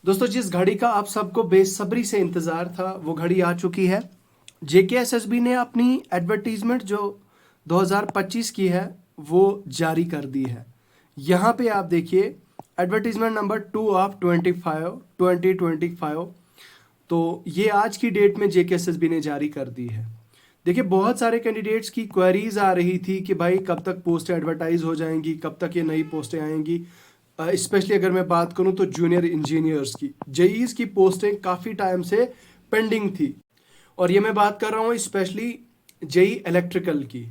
दोस्तों, जिस घड़ी का आप सबको बेसब्री से इंतजार था वो घड़ी आ चुकी है। जेकेएसएसबी ने अपनी एडवर्टीजमेंट जो 2025 की है वो जारी कर दी है। यहाँ पे आप देखिए एडवर्टीजमेंट नंबर 2 ऑफ 2025। तो ये आज की डेट में जेकेएसएसबी ने जारी कर दी है। देखिए, बहुत सारे कैंडिडेट्स की क्वेरीज आ रही थी कि भाई कब तक पोस्टें एडवर्टाइज हो जाएंगी, कब तक ये नई पोस्टें आएंगी। स्पेशली अगर मैं बात करूं तो जूनियर इंजीनियर्स की जेईज की पोस्टें काफ़ी टाइम से पेंडिंग थी। और ये मैं बात कर रहा हूँ स्पेशली जेई इलेक्ट्रिकल की।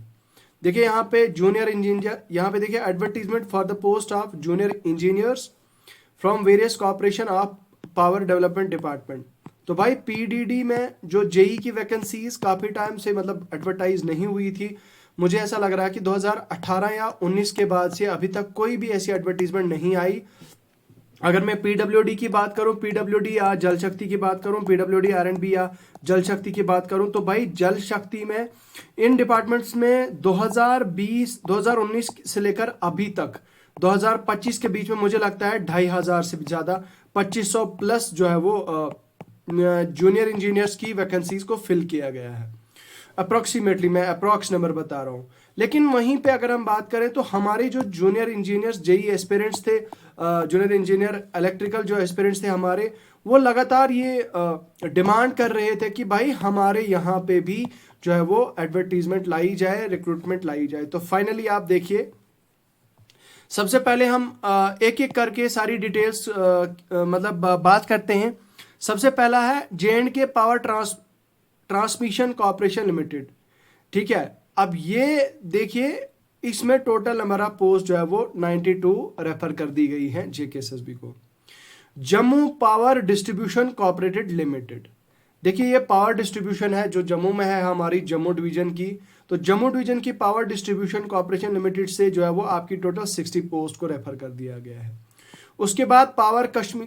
देखिए यहाँ पे जूनियर इंजीनियर, यहाँ पे देखिए advertisement for the post of junior engineers from various corporation of power development department. तो भाई पीडीडी में जो जेई की वैकेंसीज काफ़ी टाइम से मतलब एडवर्टाइज नहीं हुई थी। मुझे ऐसा लग रहा है कि 2018 या 19 के बाद से अभी तक कोई भी ऐसी एडवर्टीजमेंट नहीं आई। अगर मैं पीडब्ल्यूडी की बात करूं, पीडब्ल्यूडी या जल शक्ति की बात करूं, पीडब्ल्यूडी आरएंडबी या जल शक्ति की बात करूं, तो भाई जल शक्ति में इन डिपार्टमेंट्स में 2020 2019 से लेकर अभी तक 2025 के बीच में मुझे लगता है 2500 से ज़्यादा 2500 प्लस जो है वो जूनियर इंजीनियर्स की वैकेंसीज को फिल किया गया है। अप्रोक्सीमेटली मैं अप्रॉक्स नंबर बता रहा हूँ। लेकिन वहीं पे अगर हम बात करें तो हमारे जो जूनियर इंजीनियर्स जेई एस्पिरेंट्स थे, जूनियर इंजीनियर इलेक्ट्रिकल जो एस्पिरेंट्स थे हमारे, वो लगातार ये डिमांड कर रहे थे कि भाई हमारे यहाँ पे भी जो है वो एडवर्टीजमेंट लाई जाए, रिक्रूटमेंट लाई जाए। तो फाइनली आप देखिए, सबसे पहले हम एक एक करके सारी डिटेल्स मतलब बात करते हैं। सबसे पहला है जे&के पावर ट्रांसमिशन कॉर्पोरेशन लिमिटेड। ठीक है, अब ये देखिए इसमें टोटल नंबर ऑफ पोस्ट जो है वो 92 रेफर कर दी गई है जेकेएसएसबी को। Jammu power distribution corporated limited. देखिए ये पावर डिस्ट्रीब्यूशन है जो जम्मू में है, हमारी जम्मू डिवीजन की। तो जम्मू डिवीजन की पावर डिस्ट्रीब्यूशन कॉर्पोरेशन लिमिटेड से जो है वो आपकी टोटल 60 पोस्ट को रेफर कर दिया गया है। उसके बाद power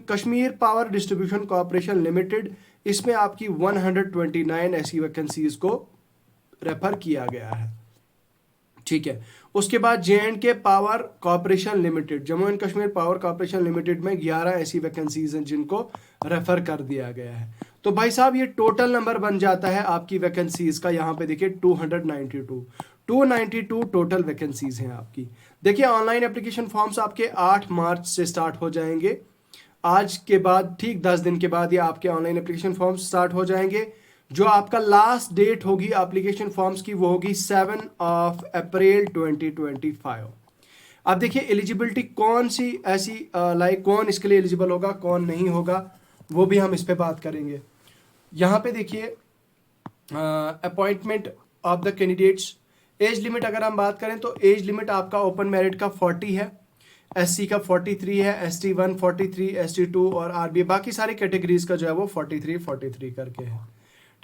Kashmir power distribution corporation limited, इसमें आपकी 129 ऐसी वैकेंसीज को रेफर किया गया है। ठीक है, उसके बाद जे&के power corporation limited, Jammu and Kashmir power corporation limited में 11 ऐसी वैकेंसीज हैं जिनको रेफर कर दिया गया है। तो भाई साहब ये टोटल नंबर बन जाता है आपकी वैकेंसीज का। यहाँ पे देखिए 292 टोटल वैकेंसीज हैं आपकी। देखिए ऑनलाइन एप्लीकेशन फॉर्म्स आपके 8 मार्च से स्टार्ट हो जाएंगे। आज के बाद ठीक 10 दिन के बाद ये आपके ऑनलाइन एप्लीकेशन फॉर्म्स स्टार्ट हो जाएंगे। जो आपका लास्ट डेट होगी एप्लीकेशन फॉर्म्स की वो होगी 7 अप्रैल 2025। अब देखिए एलिजिबिलिटी कौन सी ऐसी कौन इसके लिए एलिजिबल होगा, कौन नहीं होगा, वो भी हम इस पे बात करेंगे। यहाँ पे देखिए appointment of the candidates. Age limit अगर हम बात करें तो एज लिमिट आपका ओपन मेरिट का 40 है, एससी का 43 है, एसटी 1 43, एसटी 2 और आरबीए बाकी सारी कैटेगरीज का जो है वो 43 करके है।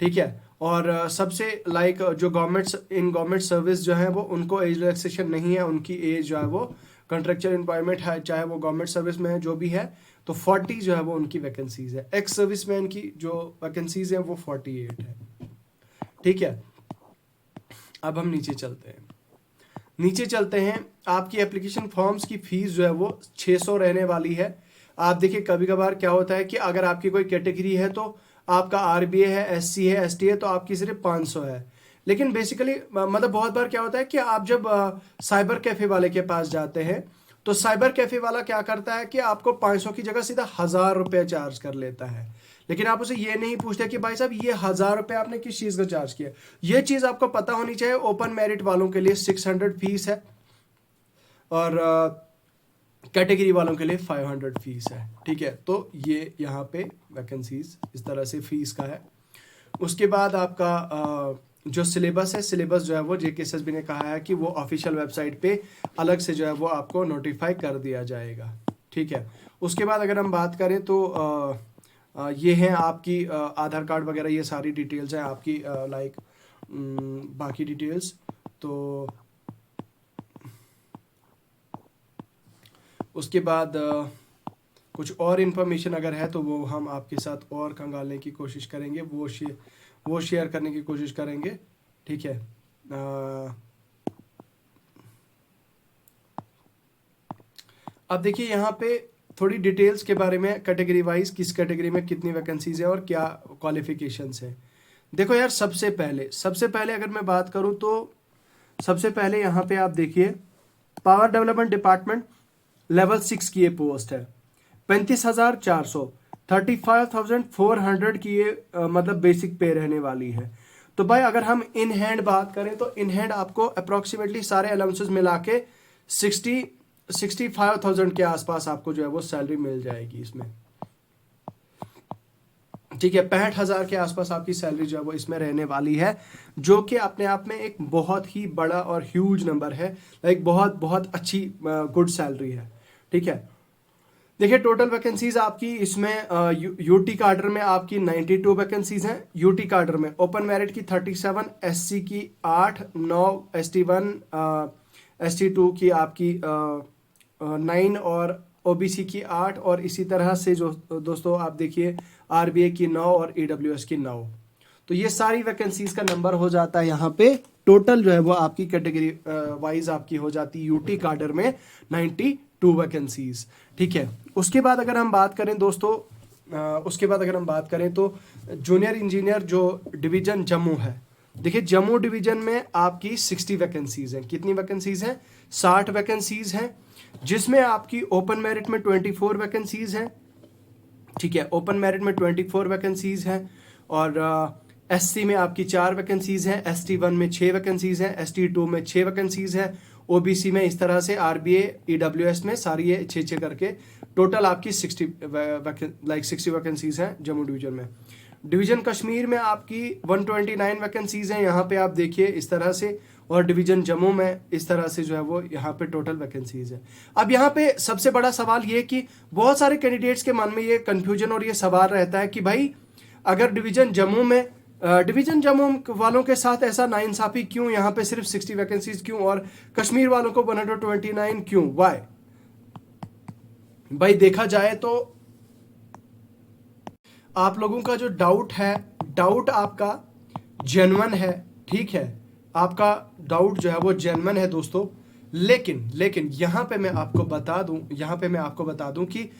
ठीक है, और सबसे जो गवर्नमेंट सर्विस जो है वो उनको एज रिलैक्सेशन नहीं है, उनकी एज जो है वो कॉन्ट्रेक्चुअल एम्प्लॉयमेंट है, चाहे वो गवर्नमेंट सर्विस में है जो भी है, तो 40 जो है वो उनकी वैकेंसीज है। एक्स सर्विस मैन की जो वैकेंसीज है वो 48 है। ठीक है, अब हम नीचे चलते हैं। आपकी एप्लीकेशन फॉर्म्स की फीस जो है वो 600 रहने वाली है। आप देखिए कभी कभार क्या होता है कि अगर आपकी कोई कैटेगरी है तो आपका आरबीए है, एससी है, एसटी है, तो आपकी सिर्फ 500 है। लेकिन बेसिकली मतलब बहुत बार क्या होता है कि आप जब साइबर कैफे वाले के पास जाते हैं तो साइबर कैफे वाला क्या करता है कि आपको 500 की जगह सीधा 1000 रुपये चार्ज कर लेता है। लेकिन आप उसे ये नहीं पूछते कि भाई साहब ये 1000 रुपये आपने किस चीज़ का चार्ज किया। ये चीज़ आपको पता होनी चाहिए। ओपन मेरिट वालों के लिए 600 फीस है और कैटेगरी वालों के लिए 500 फीस है। ठीक है, तो ये यहाँ पे वैकेंसीज इस तरह से फीस का है। उसके बाद आपका जो सिलेबस है, सिलेबस जो है वो जेकेएसएसबी ने कहा है कि वो ऑफिशियल वेबसाइट पे अलग से जो है वो आपको नोटिफाई कर दिया जाएगा। ठीक है, उसके बाद अगर हम बात करें तो ये हैं आपकी आधार कार्ड वगैरह, ये सारी डिटेल्स हैं आपकी बाकी डिटेल्स। तो उसके बाद कुछ और इन्फॉर्मेशन अगर है तो वो हम आपके साथ और खंगालने की कोशिश करेंगे, वो शेयर करने की कोशिश करेंगे। ठीक है, अब देखिए यहाँ पे थोड़ी डिटेल्स के बारे में, कैटेगरी वाइज किस कैटेगरी में कितनी वैकेंसीज है और क्या क्वालिफिकेशंस है। देखो यार, सबसे पहले अगर मैं बात करूं तो सबसे पहले यहाँ पे आप देखिए, पावर डेवलपमेंट डिपार्टमेंट लेवल 6 की ये पोस्ट है। 35,400, 35,400 की ये मतलब बेसिक पे रहने वाली है। तो भाई अगर हम इन हैंड बात करें तो इन हैंड आपको अप्रोक्सीमेटली सारे अलाउंसेस मिला के 65,000 के आसपास आपको जो है वो सैलरी मिल जाएगी इसमें। ठीक है, 65,000 के आसपास आपकी सैलरी जो है वो इसमें रहने वाली है, जो कि अपने आप में एक बहुत ही बड़ा और ह्यूज नंबर है, लाइक बहुत बहुत अच्छी गुड सैलरी है। ठीक है, देखिए टोटल वैकेंसीज आपकी इसमें यूटी काडर में आपकी 92 वैकेंसीज हैं। यूटी काडर में ओपन मेरिट की 37, एससी की 8, 9 ST1, ST2 की आपकी 9 और ओबीसी की 8, और इसी तरह से जो दोस्तों आप देखिए आरबीए की 9 और ईडब्ल्यूएस की 9। तो ये सारी वैकेंसीज का नंबर हो जाता है यहाँ पे टोटल जो है वो आपकी कैटेगरी वाइज आपकी हो जाती है यूटी काडर में 92 वैकेंसीज। ठीक है, उसके बाद अगर हम बात करें दोस्तों, तो जूनियर इंजीनियर जो डिवीजन जम्मू है, देखिए जम्मू डिवीजन में आपकी 60 वैकेंसीज हैं। कितनी वैकेंसीज हैं? 60 वैकेंसीज हैं, जिसमें आपकी ओपन मेरिट में 24 वैकेंसीज हैं। ठीक है, ओपन मेरिट में 24 वैकेंसीज हैं, और एससी में आपकी 4 वैकेंसीज हैं, ST1 में 6 वैकेंसीज हैं, ST2 में 6 वैकेंसीज हैं, ओबीसी में इस तरह से, आरबीए ईडब्ल्यूएस में सारी ये 6 करके टोटल आपकी 60 वैकेंसीज हैं जम्मू डिवीजन में। डिवीजन कश्मीर में आपकी 129 वैकेंसीज हैं, यहाँ पे आप देखिए इस तरह से, और डिवीजन जम्मू में इस तरह से जो है वो यहाँ पे टोटल वैकेंसीज है। अब यहाँ पे सबसे बड़ा सवाल ये कि बहुत सारे कैंडिडेट्स के मन में ये कंफ्यूजन और ये सवाल रहता है कि भाई अगर डिवीजन जम्मू वालों के साथ ऐसा नाइंसाफी क्यों, यहाँ पे सिर्फ 60 वैकेंसीज क्यों और कश्मीर वालों को 129 क्यों, वाई? भाई देखा जाए तो आप लोगों का जो डाउट आपका जेन्युइन है। ठीक है, आपका डाउट जो है वो जेन्युइन है दोस्तों, लेकिन यहाँ पे मैं आपको बता दूं कि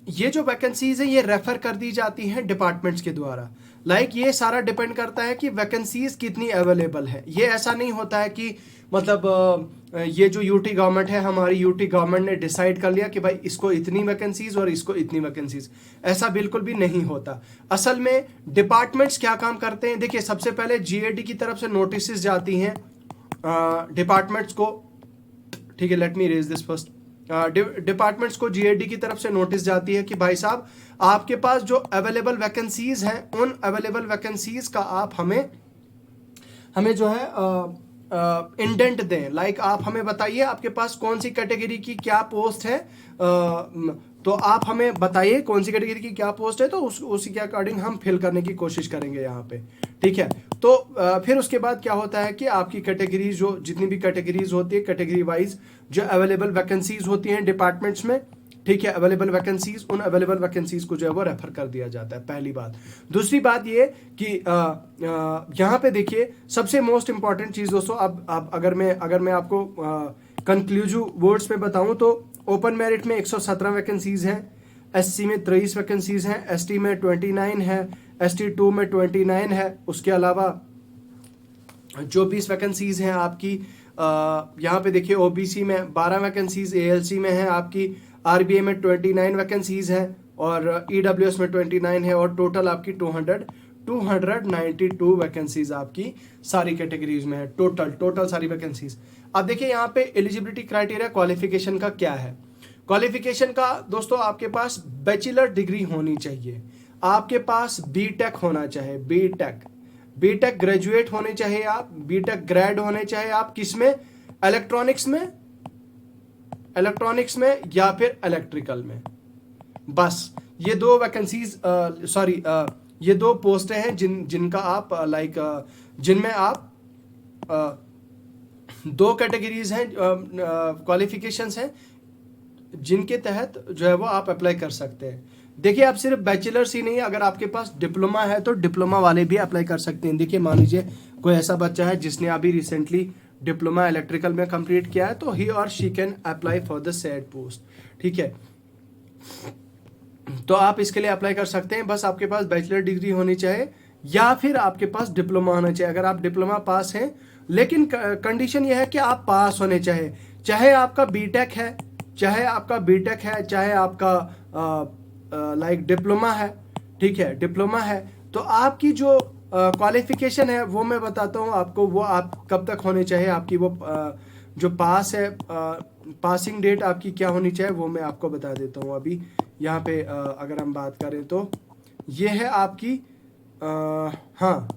ये जो वैकेंसीज है ये रेफर कर दी जाती हैं डिपार्टमेंट्स के द्वारा। लाइक ये सारा डिपेंड करता है कि वैकेंसीज कितनी अवेलेबल है। ये ऐसा नहीं होता है कि मतलब ये जो यूटी गवर्नमेंट है, हमारी यूटी गवर्नमेंट ने डिसाइड कर लिया कि भाई इसको इतनी वैकेंसीज और इसको इतनी वैकेंसीज, ऐसा बिल्कुल भी नहीं होता। असल में डिपार्टमेंट्स क्या काम करते हैं, देखिए सबसे पहले जीएडी की तरफ से नोटिस जाती हैं डिपार्टमेंट्स को। ठीक है, let me raise this first. Departments को जीएडी की तरफ से नोटिस जाती है कि भाई साहब आपके पास जो अवेलेबल वैकेंसीज हैं, उन अवेलेबल वैकेंसीज का आप हमें जो है इंडेंट दें। लाइक आप हमें बताइए आपके पास कौन सी कैटेगरी की क्या पोस्ट है, तो आप हमें बताइए कौन सी कैटेगरी की क्या पोस्ट है, तो उसी के अकॉर्डिंग हम फिल करने की कोशिश करेंगे यहाँ पे। ठीक है, तो फिर उसके बाद क्या होता है कि आपकी कैटेगरी जो जितनी भी कैटेगरीज होती है, कैटेगरी वाइज जो अवेलेबल वैकेंसीज होती हैं डिपार्टमेंट्स में, ठीक है, अवेलेबल वैकेंसीज, उन अवेलेबल वैकेंसीज को जो है वो रेफर कर दिया जाता है, पहली बात। दूसरी बात ये कि यहाँ पे देखिए सबसे मोस्ट इंपॉर्टेंट चीज दोस्तों, अब अगर मैं आपको कंक्लूसिव वर्ड्स में बताऊं तो ओपन मेरिट में 117 वैकेंसीज हैं, एससी में 23 वैकेंसीज हैं, एसटी में 29 है, ST2 में 29 है। उसके अलावा जो 20 वैकेंसीज हैं आपकी यहाँ पे देखिए ओबीसी में 12 वैकेंसीज, एएलसी में है आपकी, आरबीए में 29 वैकेंसीज है, और ईडब्ल्यूएस में 29 है, और टोटल आपकी 292 वैकेंसीज आपकी सारी कैटेगरीज में है। टोटल सारी वैकेंसीज। अब देखिए यहाँ पे एलिजिबिलिटी क्राइटेरिया क्वालिफिकेशन का क्या है। क्वालिफिकेशन का दोस्तों आपके पास बैचलर डिग्री होनी चाहिए, आपके पास बीटेक होना चाहिए, बीटेक ग्रेजुएट होने चाहिए आप, बीटेक ग्रेड होने चाहिए आप, किसमें? इलेक्ट्रॉनिक्स में या फिर इलेक्ट्रिकल में। बस ये दो वैकेंसीज ये दो पोस्टें हैं जिनका आप जिनमें आप दो कैटेगरीज हैं, क्वालिफिकेशंस हैं जिनके तहत जो है वो आप अप्लाई कर सकते हैं। देखिए आप सिर्फ बैचलर्स ही नहीं, अगर आपके पास डिप्लोमा है तो डिप्लोमा वाले भी अप्लाई कर सकते हैं। देखिए मान लीजिए कोई ऐसा बच्चा है जिसने अभी रिसेंटली डिप्लोमा इलेक्ट्रिकल में कंप्लीट किया है, तो ही और she can apply for the said post. ठीक है, तो आप इसके लिए अप्लाई कर सकते हैं। बस आपके पास बैचलर डिग्री होनी चाहिए या फिर आपके पास डिप्लोमा होना चाहिए। अगर आप डिप्लोमा पास हैं, लेकिन कंडीशन यह है कि आप पास होने चाहिए, चाहे आपका बीटेक है, चाहे आपका बीटेक है, चाहे आपका लाइक डिप्लोमा है, ठीक है, डिप्लोमा है। तो आपकी जो क्वालिफिकेशन है वो मैं बताता हूँ आपको, वो आप कब तक होने चाहिए, आपकी वो जो पास है, पासिंग डेट आपकी क्या होनी चाहिए वो मैं आपको बता देता हूँ। अभी यहाँ पे अगर हम बात करें तो ये है आपकी हाँ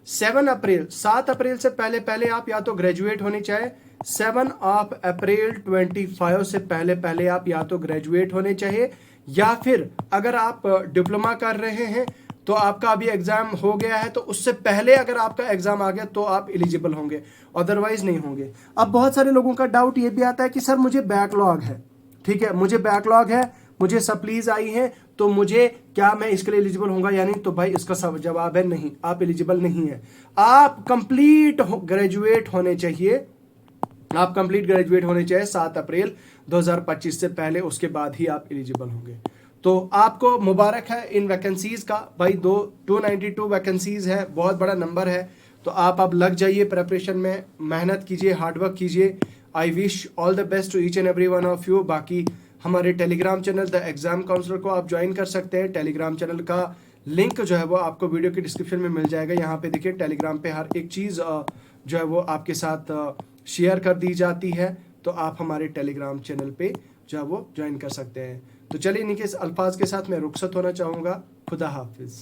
7 अप्रैल, 7 अप्रैल से पहले पहले आप या तो ग्रेजुएट होने चाहिए। 7 अप्रैल 2025 से पहले पहले आप या तो ग्रेजुएट होने चाहिए, या फिर अगर आप डिप्लोमा कर रहे हैं तो आपका अभी एग्जाम हो गया है तो उससे पहले अगर आपका एग्जाम आ गया तो आप एलिजिबल होंगे, अदरवाइज नहीं होंगे। अब बहुत सारे लोगों का डाउट ये भी आता है कि सर मुझे बैकलॉग है, ठीक है, मुझे बैकलॉग है, मुझे सप्लीज आई है, तो मुझे क्या मैं इसके लिए एलिजिबल होऊंगा या नहीं? तो भाई इसका सब जवाब है नहीं, आप एलिजिबल नहीं है। आप कंप्लीट ग्रेजुएट होने चाहिए, आप कंप्लीट ग्रेजुएट होने चाहिए 7 अप्रैल 2025 से पहले, उसके बाद ही आप एलिजिबल होंगे। तो आपको मुबारक है इन वैकेंसीज का भाई, 292 वैकेंसीज है, बहुत बड़ा नंबर है। तो आप अब लग जाइए प्रिपरेशन में, मेहनत कीजिए, हार्डवर्क कीजिए। I wish all the best to each and every one of you. बाकी हमारे Telegram channel the exam counsellor को आप ज्वाइन कर सकते हैं। टेलीग्राम चैनल का लिंक जो है वो आपको वीडियो के डिस्क्रिप्शन में मिल जाएगा। यहाँ पे देखिए टेलीग्राम पे हर एक चीज़ जो है वो आपके साथ शेयर कर दी जाती है, तो आप हमारे टेलीग्राम चैनल पे जो है वो ज्वाइन कर सकते हैं। तो चलिए इन्हीं के अल्फाज के साथ मैं रुखसत होना चाहूँगा। खुदा हाफिज़।